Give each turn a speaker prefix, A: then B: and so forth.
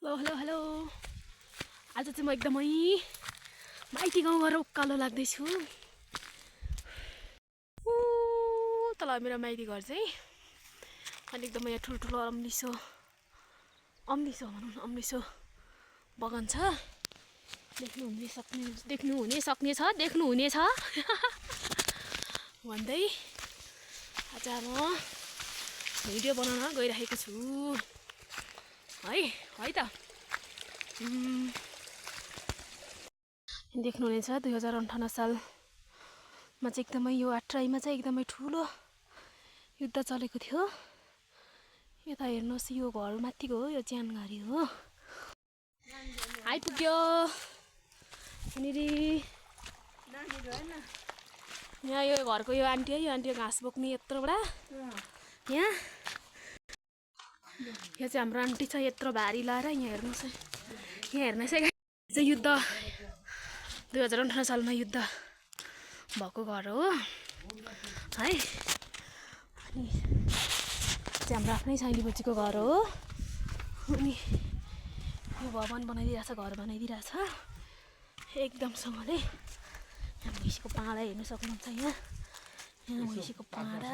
A: Hello hello hello आज चाहिँ म एकदमै माइती गाउँ गएर उकालो लाग्दैछु। तल मेरो माइती घर चाहिँ अनि एकदमै यहाँ ठुलो अम्लिसो बगान छ। देख्नु हुने छ भन्दै आज म भिडियो बनाउन गइरहेको छु है त। देख्नुहुनेछ 2058 सालमा चाहिँ एकदमै यो आट्राईमा चाहिँ एकदमै ठुलो युद्ध चलेको थियो। यता हेर्नुहोस् यो घर माथिको हो, यो च्यानघारी हो। आइपुग्यो यहाँ यो घरको यो आन्टी है, यो आन्टी घाँस बोक्ने यत्रो बडा यहाँ चाहिँ हाम्रो आन्टी छ यत्रो भारी लाएर। यहाँ हेर्नुहोस् है चाहिँ युद्ध 2058 सालमा युद्ध भएको घर हो है। अनि चाहिँ हाम्रो आफ्नै साइली बच्चीको घर हो। अनि यो भवन बनाइदिरहेछ, घर बनाइदिरहेछ एकदमसँगले। यहाँ भैँसीको पाडा हेर्नु सक्नुहुन्छ। यहाँ भैँसीको पाडा